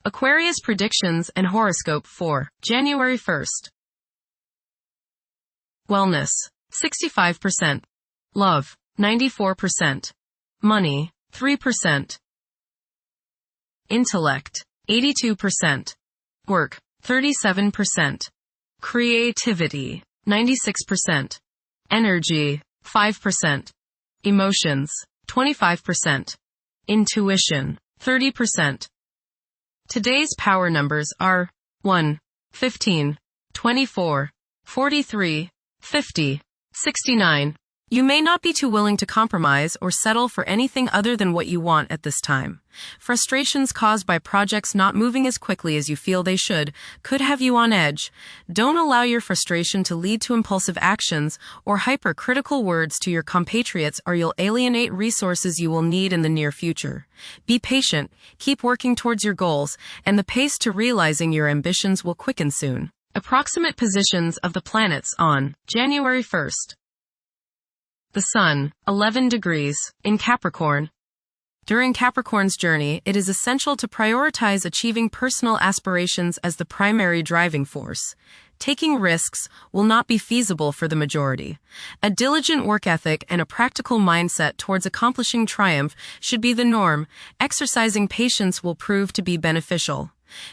Aquarius predictions and horoscope for January 1st. Wellness, 65%. Love, 94%. Money, 3%. Intellect, 82%. Work, 37%. Creativity, 96%. Energy, 5%. Emotions, 25%. Intuition, 30%. Today's power numbers are 1, 15, 24, 43, 50, 69. You may not be too willing to compromise or settle for anything other than what you want at this time. Frustrations caused by projects not moving as quickly as you feel they should could have you on edge. Don't allow your frustration to lead to impulsive actions or hypercritical words to your compatriots, or you'll alienate resources you will need in the near future. Be patient, keep working towards your goals, and the pace to realizing your ambitions will quicken soon. Approximate positions of the planets on January 1st. The Sun, 11 degrees, in Capricorn. During Capricorn's journey, it is essential to prioritize achieving personal aspirations as the primary driving force. Taking risks will not be feasible for the majority. A diligent work ethic and a practical mindset towards accomplishing triumph should be the norm. Exercising patience will prove to be beneficial.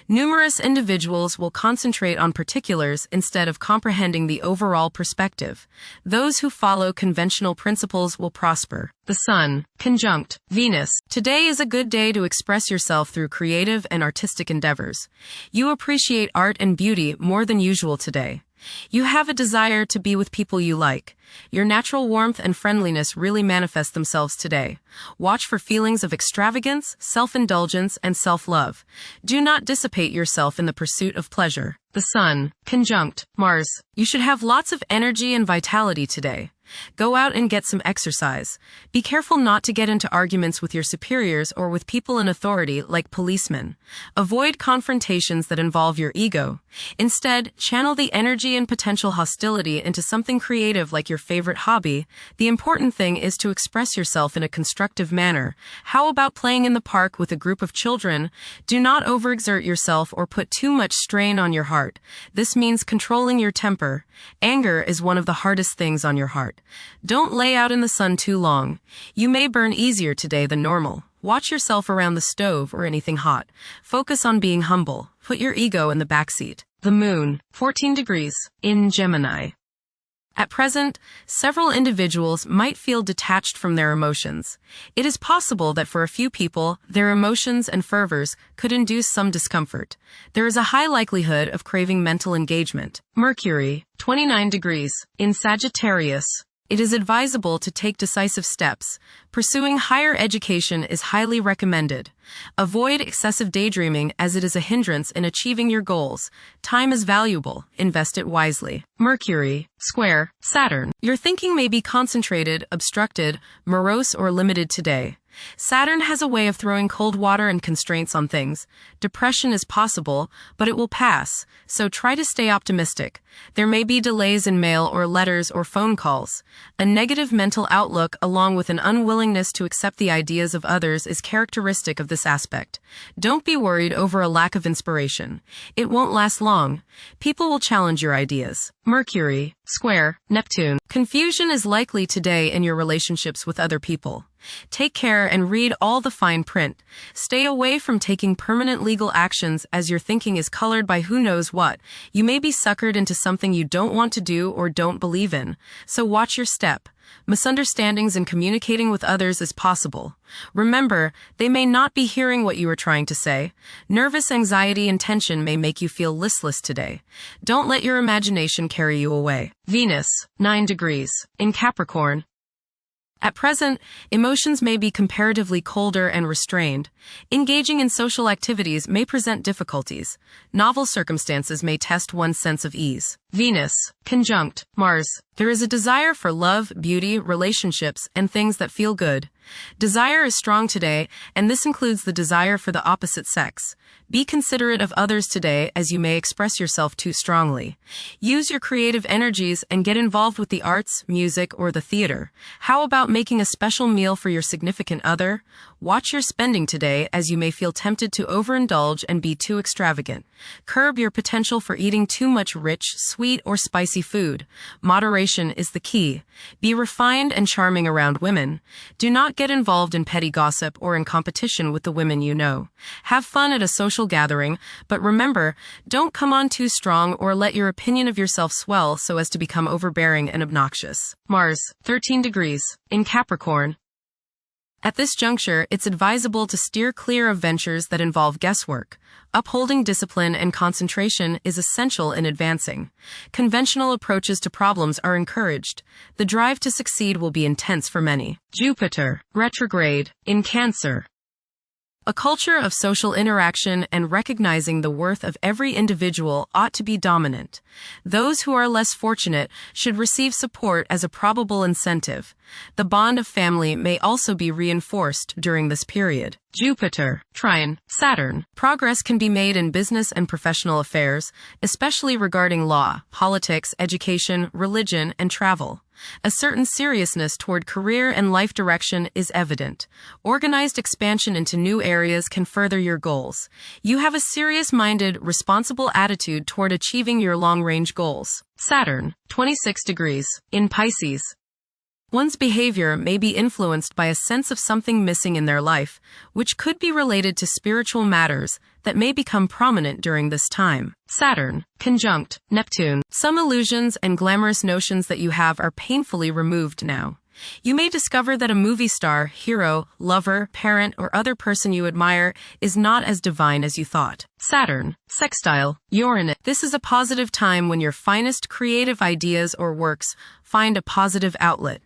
Numerous individuals will concentrate on particulars instead of comprehending the overall perspective. Those who follow conventional principles will prosper. The Sun, conjunct Venus. Today is a good day to express yourself through creative and artistic endeavors. You appreciate art and beauty more than usual today. You have a desire to be with people you like. Your natural warmth and friendliness really manifest themselves today. Watch for feelings of extravagance, self-indulgence, and self-love. Do not dissipate yourself in the pursuit of pleasure. The Sun, conjunct Mars. You should have lots of energy and vitality today. Go out and get some exercise. Be careful not to get into arguments with your superiors or with people in authority like policemen. Avoid confrontations that involve your ego. Instead, channel the energy and potential hostility into something creative like your favorite hobby. The important thing is to express yourself in a constructive manner. How about playing in the park with a group of children? Do not overexert yourself or put too much strain on your heart. This means controlling your temper. Anger is one of the hardest things on your heart. Don't lay out in the sun too long. You may burn easier today than normal. Watch yourself around the stove or anything hot. Focus on being humble. Put your ego in the backseat. The Moon, 14 degrees, in Gemini. At present, several individuals might feel detached from their emotions. It is possible that for a few people, their emotions and fervors could induce some discomfort. There is a high likelihood of craving mental engagement. Mercury, 29 degrees, in Sagittarius. It is advisable to take decisive steps. Pursuing higher education is highly recommended. Avoid excessive daydreaming as it is a hindrance in achieving your goals. Time is valuable. Invest it wisely. Mercury, square Saturn. Your thinking may be concentrated, obstructed, morose, or limited today. Saturn has a way of throwing cold water and constraints on things. Depression is possible, but it will pass, so try to stay optimistic. There may be delays in mail or letters or phone calls. A negative mental outlook along with an unwillingness to accept the ideas of others is characteristic of this aspect. Don't be worried over a lack of inspiration. It won't last long. People will challenge your ideas. Mercury, square Neptune. Confusion is likely today in your relationships with other people. Take care and read all the fine print. Stay away from taking permanent legal actions as your thinking is colored by who knows what. You may be suckered into something you don't want to do or don't believe in, so watch your step. Misunderstandings in communicating with others is possible. Remember, they may not be hearing what you are trying to say. Nervous anxiety and tension may make you feel listless today. Don't let your imagination carry you away. Venus, 9 degrees, in Capricorn. At present, emotions may be comparatively colder and restrained. Engaging in social activities may present difficulties. Novel circumstances may test one's sense of ease. Venus, conjunct Mars. There is a desire for love, beauty, relationships, and things that feel good. Desire is strong today, and this includes the desire for the opposite sex. Be considerate of others today, as you may express yourself too strongly. Use your creative energies and get involved with the arts, music, or the theater. How about making a special meal for your significant other? Watch your spending today, as you may feel tempted to overindulge and be too extravagant. Curb your potential for eating too much rich, sweet, or spicy food. Moderation is the key. Be refined and charming around women. Do not get involved in petty gossip or in competition with the women you know. Have fun at a social gathering, but remember, don't come on too strong or let your opinion of yourself swell so as to become overbearing and obnoxious. Mars, 13 degrees, in Capricorn. At this juncture, it's advisable to steer clear of ventures that involve guesswork. Upholding discipline and concentration is essential in advancing. Conventional approaches to problems are encouraged. The drive to succeed will be intense for many. Jupiter, retrograde, in Cancer. A culture of social interaction and recognizing the worth of every individual ought to be dominant. Those who are less fortunate should receive support as a probable incentive. The bond of family may also be reinforced during this period. Jupiter, trine, Saturn. Progress can be made in business and professional affairs, especially regarding law, politics, education, religion, and travel. A certain seriousness toward career and life direction is evident. Organized expansion into new areas can further your goals. You have a serious-minded, responsible attitude toward achieving your long-range goals. Saturn, 26 degrees, in Pisces. One's behavior may be influenced by a sense of something missing in their life, which could be related to spiritual matters that may become prominent during this time. Saturn, conjunct Neptune. Some illusions and glamorous notions that you have are painfully removed now. You may discover that a movie star, hero, lover, parent, or other person you admire is not as divine as you thought. Saturn, sextile Uranus. This is a positive time when your finest creative ideas or works find a positive outlet.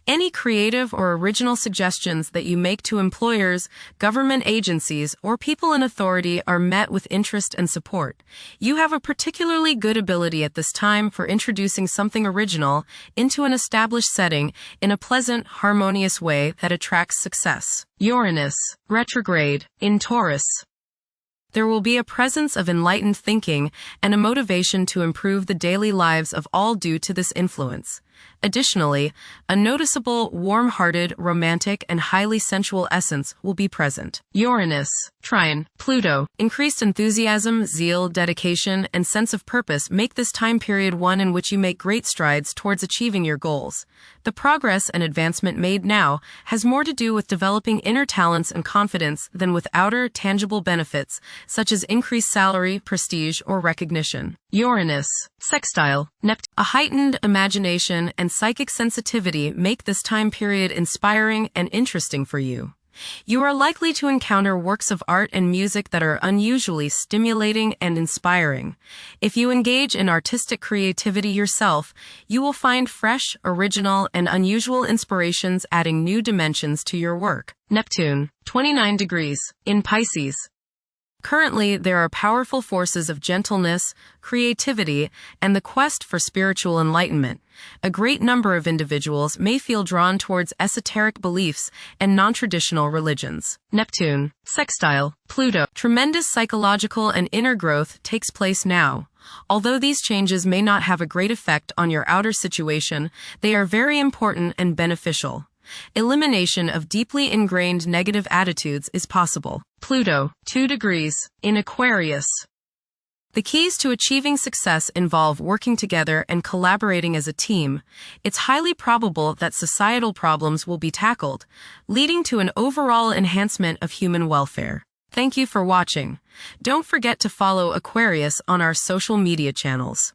Any creative or original suggestions that you make to employers, government agencies, or people in authority are met with interest and support. You have a particularly good ability at this time for introducing something original into an established setting in a pleasant, harmonious way that attracts success. Uranus, retrograde, in Taurus. There will be a presence of enlightened thinking and a motivation to improve the daily lives of all due to this influence. Additionally, a noticeable, warm-hearted, romantic, and highly sensual essence will be present. Uranus, trine, Pluto. Increased enthusiasm, zeal, dedication, and sense of purpose make this time period one in which you make great strides towards achieving your goals. The progress and advancement made now has more to do with developing inner talents and confidence than with outer, tangible benefits, such as increased salary, prestige, or recognition. Uranus, sextile Neptune. A heightened imagination and psychic sensitivity make this time period inspiring and interesting for you. You are likely to encounter works of art and music that are unusually stimulating and inspiring. If you engage in artistic creativity yourself, you will find fresh, original, and unusual inspirations adding new dimensions to your work. Neptune, 29 degrees, in Pisces. Currently, there are powerful forces of gentleness, creativity, and the quest for spiritual enlightenment. A great number of individuals may feel drawn towards esoteric beliefs and non-traditional religions. Neptune, sextile Pluto. Tremendous psychological and inner growth takes place now. Although these changes may not have a great effect on your outer situation, they are very important and beneficial. Elimination of deeply ingrained negative attitudes is possible. Pluto, 2 degrees, in Aquarius. The keys to achieving success involve working together and collaborating as a team. It's highly probable that societal problems will be tackled, leading to an overall enhancement of human welfare. Thank you for watching. Don't forget to follow Aquarius on our social media channels.